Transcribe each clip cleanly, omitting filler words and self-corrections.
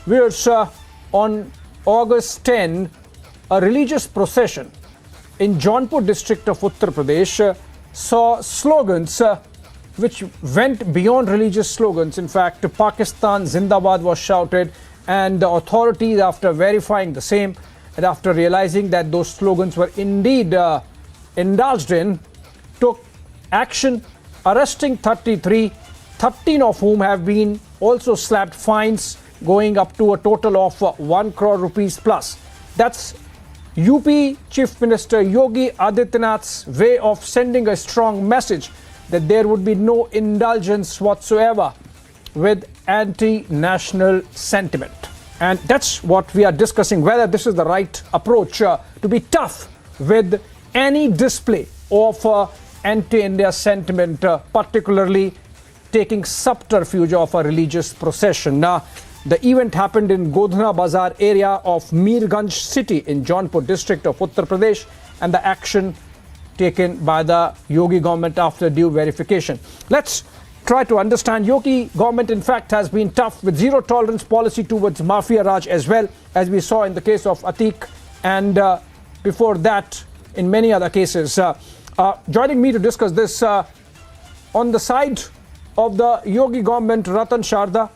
Viewers, on August 10, a religious procession in Jaunpur district of Uttar Pradesh saw slogans which went beyond religious slogans. In fact, Pakistan Zindabad was shouted, and the authorities, after verifying the same and after realizing that those slogans were indeed indulged in, took action, arresting 33, 13 of whom have been also slapped fines going up to a total of 1 crore rupees plus. That's UP Chief Minister Yogi Adityanath's way of sending a strong message that there would be no indulgence whatsoever with anti-national sentiment. And that's what we are discussing, whether this is the right approach to be tough with any display of anti-India sentiment, particularly taking subterfuge of a religious procession. Now, the event happened in Godhna Bazar area of Mirganj city in Jaunpur district of Uttar Pradesh, and the action taken by the Yogi government after due verification. Let's try to understand. Yogi government in fact has been tough with zero tolerance policy towards Mafia Raj, as well as we saw in the case of Atik, and before that in many other cases. Joining me to discuss this on the side of the Yogi government, Ratan Sharda,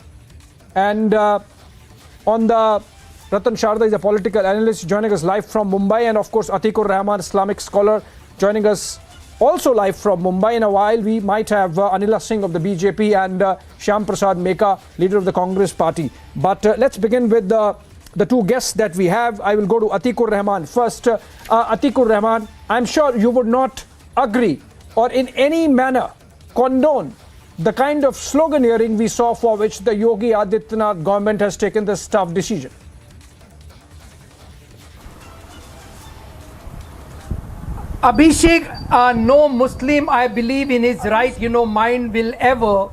and on the Ratan Sharda is a political analyst joining us live from Mumbai, and of course Atikur Rahman, Islamic scholar, joining us also live from Mumbai. In a while we might have Anila Singh of the BJP and Shyam Prasad Meka, leader of the Congress party. But let's begin with the two guests that we have. I will go to Atikur Rahman first. Atikur Rahman, I'm sure you would not agree or in any manner condone the kind of sloganeering we saw, for which the Yogi Adityanath government has taken this tough decision. Abhishek, no Muslim, I believe in his right, mind will ever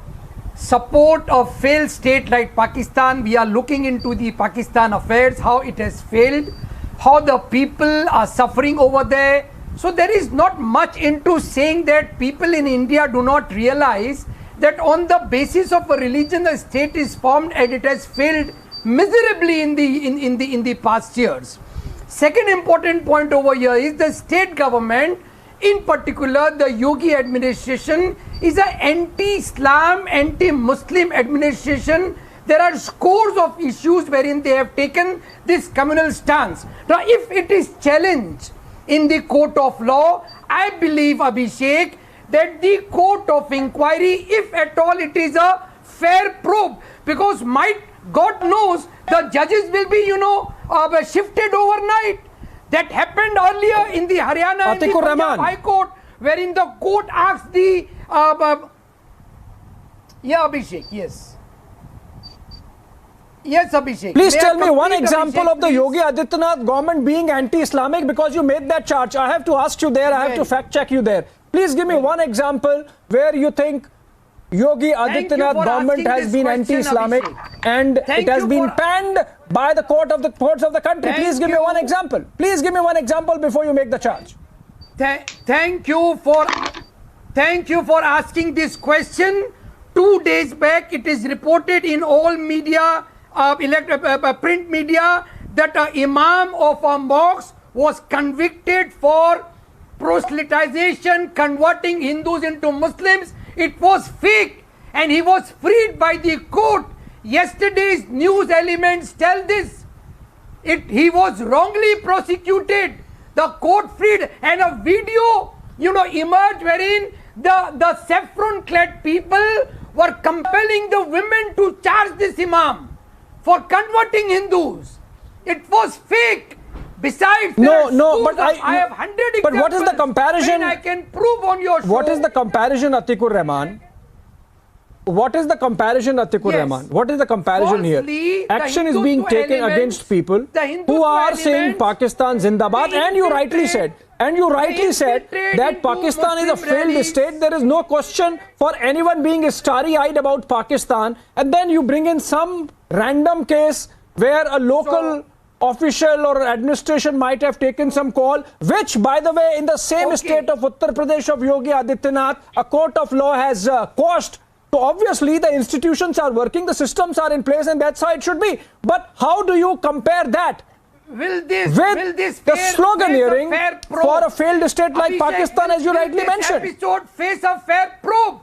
support a failed state like Pakistan. We are looking into the Pakistan affairs, how it has failed, how the people are suffering over there. So there is not much into saying that people in India do not realize that on the basis of a religion the state is formed, and it has failed miserably in the past years. Second important point over here is the state government, in particular the Yogi administration, is an anti-Islam, anti-Muslim administration. There are scores of issues wherein they have taken this communal stance. Now if it is challenged in the court of law, I believe, Abhishek, that the court of inquiry, if at all it is a fair probe, because God knows the judges will be, shifted overnight. That happened earlier in the Haryana and the Punjab High Court, wherein the court asked the... Abhishek, yes. Yes, Abhishek. Please tell me one example of the Yogi Adityanath government being anti-Islamic, because you made that charge. I have to ask you there, I have to fact check you there. Please give me one example where you think Yogi Adityanath government has been anti-Islamic and it has been panned by the courts of the country. Please give me one example. Please give me one example before you make the charge. Thank you for asking this question. 2 days back, it is reported in all media, print media, that an imam of a mosque was convicted for proselytization, converting Hindus into Muslims. It was fake, and he was freed by the court. Yesterday's news elements tell this. He was wrongly prosecuted. The court freed, and a video, emerged wherein the saffron-clad people were compelling the women to charge this imam for converting Hindus. It was fake. Besides, I have 100 examples. But what is the comparison? I can prove on your show. What is the comparison, Atikur Rahman? What is the comparison, Atikur Rahman? What is the comparison here? Action is being taken against people who are saying Pakistan Zindabad, and you rightly said, that Pakistan is a failed state. There is no question for anyone being starry-eyed about Pakistan, and then you bring in some random case where a local official or administration might have taken some call, which, by the way, in the same state of Uttar Pradesh of Yogi Adityanath, a court of law has quashed So obviously the institutions are working, the systems are in place, and that's how it should be. But how do you compare that Will with this the face sloganeering a fair probe? for a failed state like Abhishek, Pakistan, as you will rightly this mentioned? episode face a fair probe?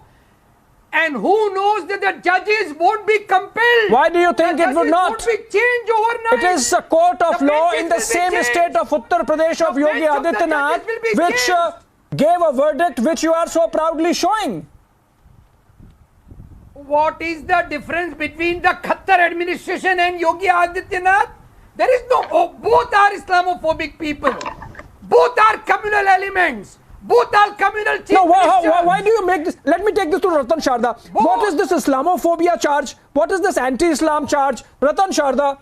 And who knows that the judges won't be compelled? Why do you think The it would judges not? Won't be changed overnight. It is a court of The law benches in the will be same changed. state of Uttar Pradesh of The Yogi bench of the Adityanath, judges will be which changed. gave a verdict which you are so proudly showing. What is the difference between the Khattar administration and Yogi Adityanath? There is no. Oh, both are Islamophobic people. Both are communal elements. Both are communal chief No, ministers. why do you make this? Let me take this to Ratan Sharda. What is this Islamophobia charge? What is this anti-Islam charge? Ratan Sharda,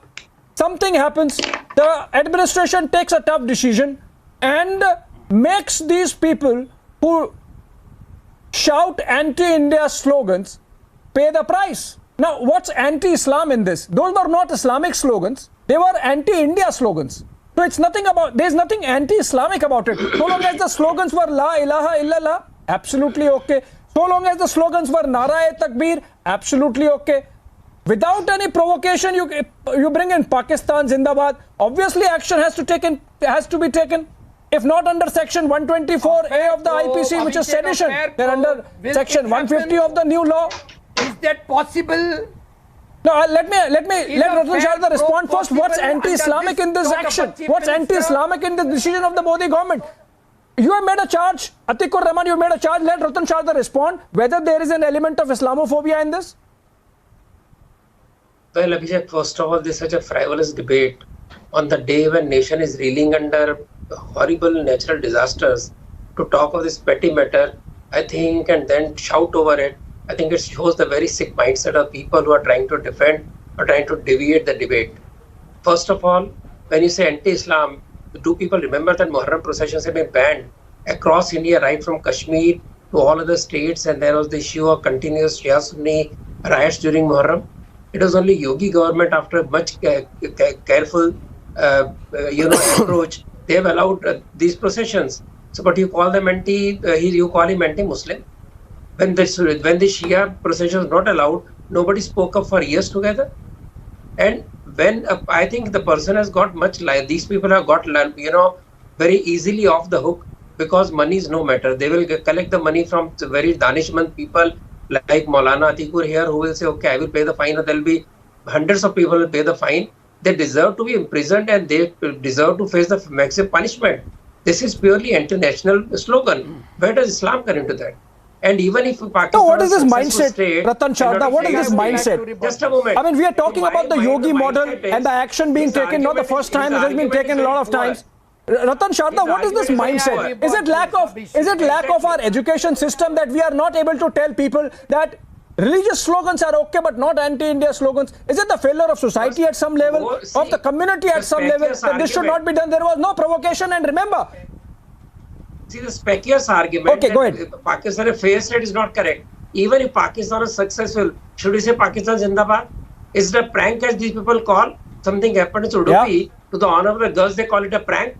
something happens. The administration takes a tough decision and makes these people who shout anti-India slogans pay the price. Now, what's anti-Islam in this? Those were not Islamic slogans. They were anti-India slogans. So it's nothing about, there's nothing anti-Islamic about it. So long as the slogans were La ilaha illallah, absolutely okay. So long as the slogans were Nara-e Takbir, absolutely okay. Without any provocation, you bring in Pakistan Zindabad. Obviously, action has to be taken. If not under section 124A of the IPC, which is sedition, they're under section 150 of the new law. Is that possible? No, let Ratan Sharda respond first. What's anti-Islamic in this action? What's anti-Islamic in the decision of the Modi government? You have made a charge. Atikur Rahman, you have made a charge. Let Ratan Sharda respond whether there is an element of Islamophobia in this. Well, Abhishek, first of all, this is such a frivolous debate on the day when nation is reeling under horrible natural disasters. To talk of this petty matter, I think, and then shout over it, I think it shows the very sick mindset of people who are trying to defend or trying to deviate the debate. First of all, when you say anti-Islam, do people remember that Muharram processions have been banned across India, right from Kashmir to all other states, and there was the issue of continuous Shia Sunni riots during Muharram? It was only Yogi government, after a much careful approach, they have allowed these processions. So, but you call them you call him anti-Muslim. When the Shia procession was not allowed, nobody spoke up for years together. And when I think the person has got much, these people have got, very easily off the hook, because money is no matter. They will collect the money from very danishmand people like Maulana Atikur here, who will say, okay, I will pay the fine, or there will be hundreds of people will pay the fine. They deserve to be imprisoned and they deserve to face the maximum punishment. This is purely anti-national slogan. Where does Islam come into that? And even if Pakistan, so what is this mindset, Ratan Sharda? What is this mindset? Just a moment. I mean, we are talking about the Yogi model and the action being taken, not the first time. It has been taken a lot of times. Ratan Sharda, what is this mindset? Is it lack of our education system that we are not able to tell people that religious slogans are okay, but not anti-India slogans? Is it the failure of society at some level, of the community at some level, that this should not be done? There was no provocation, and remember. See, the specious argument that Pakistan, a fair state, is not correct. Even if Pakistan is successful, should we say Pakistan Zindabad? Is it a prank, as these people call? Something happened in Udupi to the honor of the girls, they call it a prank.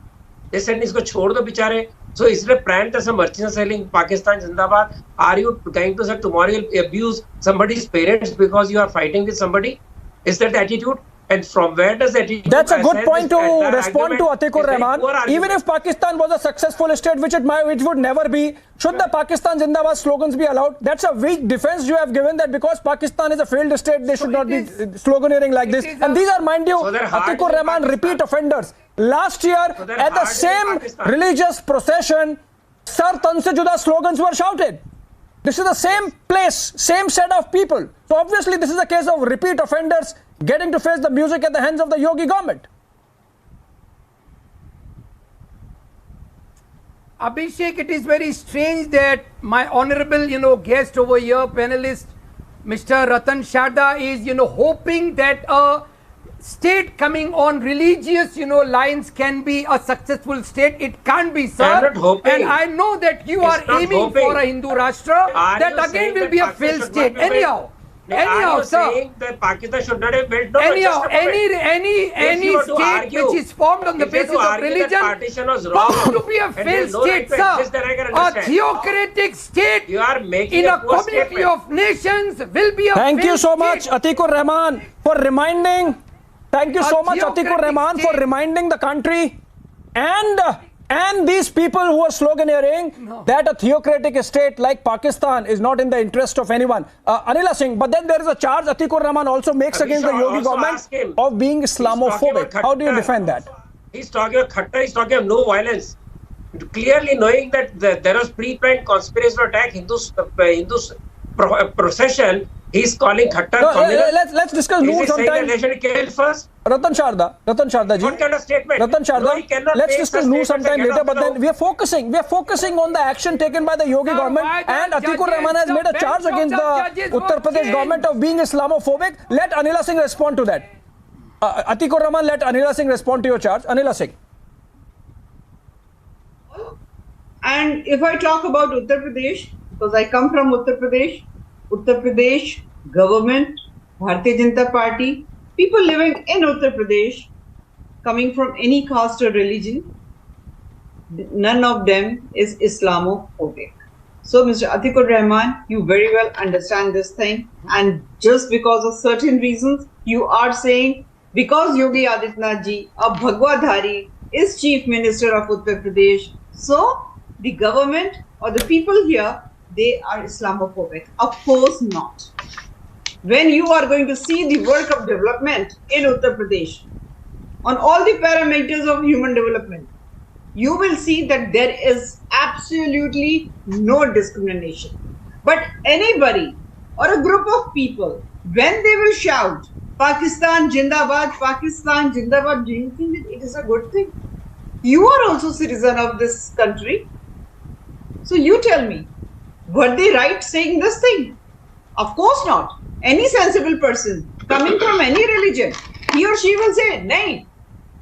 They said, isko chhod do bichare. So is it a prank that some merchants are selling Pakistan Zindabad? Are you going to say tomorrow you'll abuse somebody's parents because you are fighting with somebody? Is that the attitude? And from where does that attitude? That's a good point to respond to Atikur Rahman. Even if Pakistan was a successful state, which would never be, should the Pakistan Zindabad slogans be allowed? That's a weak defense you have given, that because Pakistan is a failed state, they should not be sloganeering like this. And these are, mind you, Atikur Rahman repeat offenders. Last year, at the same religious procession, Sar Tan Se Juda slogans were shouted. This is the same place, same set of people. So obviously this is a case of repeat offenders getting to face the music at the hands of the Yogi government. Abhishek, it is very strange that my honorable, guest over here, panelist, Mr. Ratan Sharda is, hoping that a state coming on religious, lines can be a successful state. It can't be, sir. I'm not hoping. And I know that you are aiming for a Hindu Rashtra. That again will be a failed state. Anyhow, Anyhow, are you sir. saying that Pakistan should not have built? No, Anyhow, just a moment. any you were to state argue- which is formed on the if you were basis to of argue that religion partition was wrong, found to be a and failed there's no right state, to exist, then I can sir. A understand. theocratic state You are making in a a poor community statement. of nations will be a Thank you failed so much, state. Atikur Rahman, for reminding. Thank you A so much, Atikur theocratic Rahman, for state. reminding the country and these people who are sloganeering that a theocratic state like Pakistan is not in the interest of anyone. Anila Singh, but then there is a charge Atikur Rahman also makes We against the should Yogi also government ask him. of being He's talking Islamophobic. about How do you Khattar. defend that? He's talking about Khattar, he's talking of no violence. Clearly knowing that there was pre-planned conspiracy to attack Hindus procession, he's calling Khattar No, communal. let's discuss Is Noor he saying that sometime. they should kill first? Ratan Sharda ji. What kind of statement? Ratan No, he Sharda, cannot let's make discuss such Noor statements sometime and get later, off but the then road. we are focusing on the action taken by the Yogi Sir, government, why the and Atikur judges, Rahman has the made a bench charge of against the the judges Uttar won't Pradesh change. government of being Islamophobic. Let Anila Singh respond to that. Atikur Rahman, let Anila Singh respond to your charge. Anila Singh. And if I talk about Uttar Pradesh, because I come from Uttar Pradesh government, Bharatiya Janata Party, people living in Uttar Pradesh, coming from any caste or religion, none of them is Islamophobic. So, Mr. Atikur Rahman, you very well understand this thing, and just because of certain reasons, you are saying because Yogi Adityanath ji, a Bhagwadhari, is Chief Minister of Uttar Pradesh, so the government or the people here, they are Islamophobic. Of course not. When you are going to see the work of development in Uttar Pradesh, on all the parameters of human development, you will see that there is absolutely no discrimination. But anybody or a group of people, when they will shout, Pakistan Jindabad, do you think that it is a good thing? You are also citizen of this country. So you tell me, were they right saying this thing? Of course not. Any sensible person coming from any religion, he or she will say, नहीं,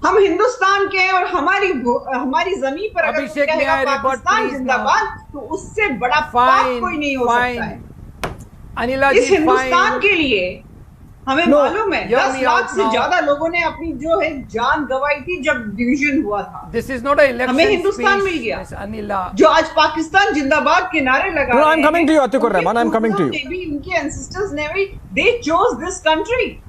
हम हिंदुस्तान के हैं और हमारी जमीन पर अगर अभिषेक, कहेगा may I report, Pakistan please, जिंदाबाद, तो उससे बड़ा पाप कोई नहीं हो सकता है। Anila इस ji, हिंदुस्तान fine. के लिए हमें No, मालूम है hear 10 me लाख out से now. ज्यादा लोगों ने अपनी जो है जान गंवाई थी जब डिवीजन हुआ था। This is not an election हमें हिंदुस्तान speech, मिल गया। Miss Anila. जो आज पाकिस्तान जिंदाबाद के नारे लगा No, रहे I'm coming to you, हैं, Atikur उनके Rahman, I'm coming to you. पूर्वजों ने भी, उनके ancestors ने भी, they chose this country.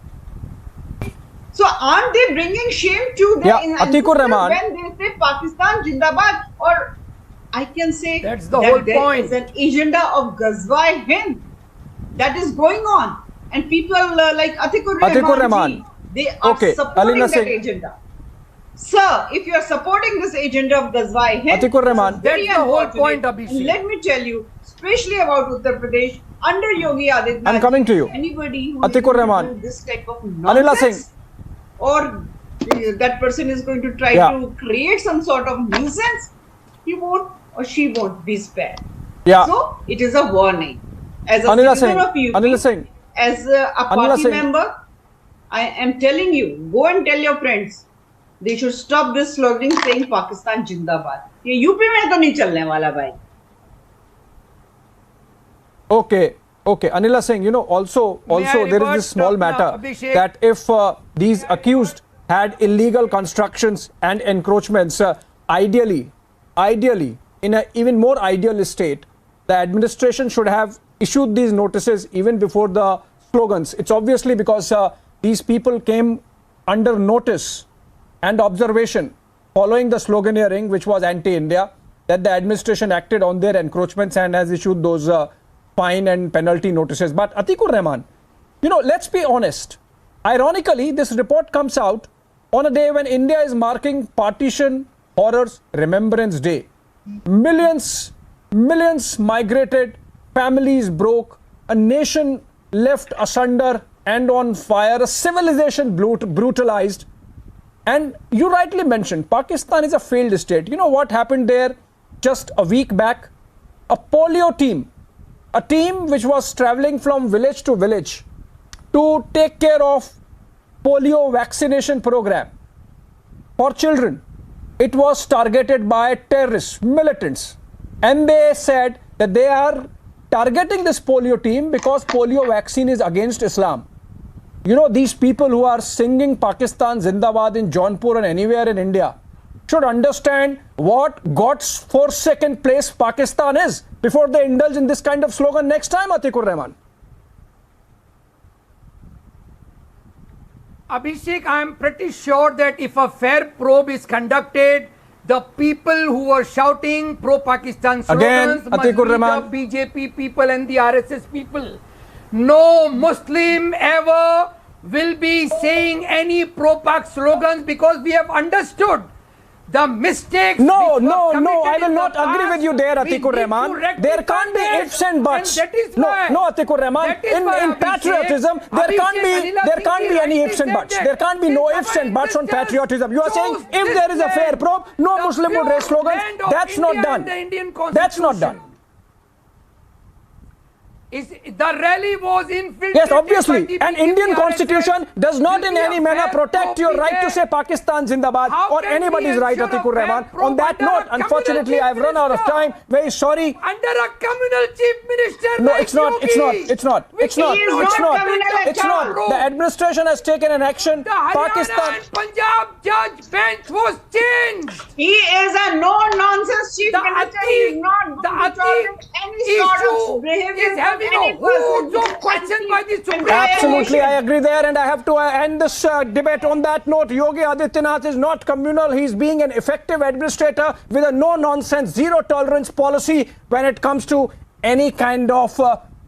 So aren't they bringing shame to their Yeah, Atikur ancestors Rahman. when they say Pakistan Jindabad? Or I can say That's the that whole there point. is an agenda of Ghazwa-e-Hind that is going on, and people like Atikur Rahman, ji, they are Okay, supporting Alina that Singh. agenda. Sir, if you are supporting this agenda of Ghazwa-e-Hind, Atikur Rahman. very That's the whole unfortunate. point, Abhishek. And let me tell you, especially about Uttar Pradesh, under Yogi Adityanath, I'm coming to you. anybody who Atikur is going to Rahman. do this type of Anila nonsense, Singh. or that person is going to try Yeah. to create some sort of nuisance, he won't or she won't be spared. Yeah. So it is a warning. As a Anila citizen Singh. of UP, Anila Singh. as a Anila party Singh. member, I am telling you, go and tell your friends, they should stop this slogan saying Pakistan Jindabad. ये UP में तो नहीं चलने वाला भाई. Okay, Anila Singh, also May I there is revert, this small Dr. matter Abhishek? that if these accused had illegal constructions and encroachments, ideally, in an even more ideal state, the administration should have issued these notices even before the slogans. It's obviously because these people came under notice and observation following the sloganeering, which was anti-India, that the administration acted on their encroachments and has issued those fine and penalty notices. But Atikur Rahman, let's be honest. Ironically, this report comes out on a day when India is marking Partition Horrors Remembrance Day. Millions migrated, families broke, a nation left asunder and on fire, a civilization brutalized. And you rightly mentioned, Pakistan is a failed state. You know what happened there just a week back? A polio team, a team which was traveling from village to village to take care of polio vaccination program for children. It was targeted by terrorists, militants, and they said that they are targeting this polio team because polio vaccine is against Islam. You know, these people who are singing Pakistan Zindabad in Jaunpur and anywhere in India should understand what God's forsaken place Pakistan is before they indulge in this kind of slogan next time, Atikur Rahman. Abhishek, I am pretty sure that if a fair probe is conducted, the people who were shouting pro-Pakistan slogans must be the BJP people and the RSS people. No Muslim ever will be saying any pro-Pak slogans because we have understood the mistakes. No, which were I will committed not in the agree with you past. there, We Atikur need to Rahman. rectify There can't be that. ifs and buts. And that is why, No, Atikur Rahman. that is why, In Abhishek, patriotism, there can't be any ifs and buts. There can't be no ifs and buts on patriotism. You are saying if there is a fair probe, no Muslim would raise slogans. That's not done. That's not done. The rally was infiltrated. Yes, obviously. by the And BJP Indian RSS. constitution does not Will in be a any manner fair protect probe your be right to there? say Pakistan Zindabad How or can we anybody's right, ensure a Atikur fair Rahman. probe On that under a note, unfortunately, communal I've run out of chief time. Very sorry. Under a communal chief minister. No, like it's not. Yogi, It's not. It's not. which It's not. is It's not. communal It's not. probe. The administration has taken an action. The Haryana Pakistan. and Punjab judge bench was changed. He is a no-nonsense chief The minister. He is not going to tolerate any sort of behavior is having from any a huge person. question by the Supreme Absolutely, Court. I agree there, and I have to end this debate on that note. Yogi Adityanath is not communal. He's being an effective administrator with a no-nonsense, zero-tolerance policy when it comes to any kind of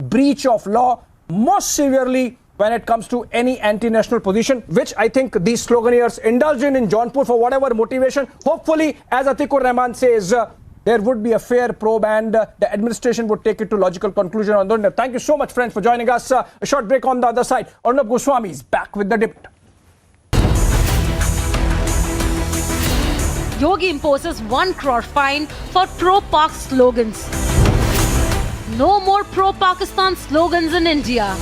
breach of law, most severely when it comes to any anti-national position, which I think these sloganeers indulge in Jaunpur for whatever motivation. Hopefully, as Atikur Rahman says, there would be a fair probe and the administration would take it to logical conclusion on that. Thank you so much, friends, for joining us. A short break on the other side. Arnab Goswami is back with the debate. Yogi imposes 1 crore fine for pro-Pak slogans. No more pro-Pakistan slogans in India.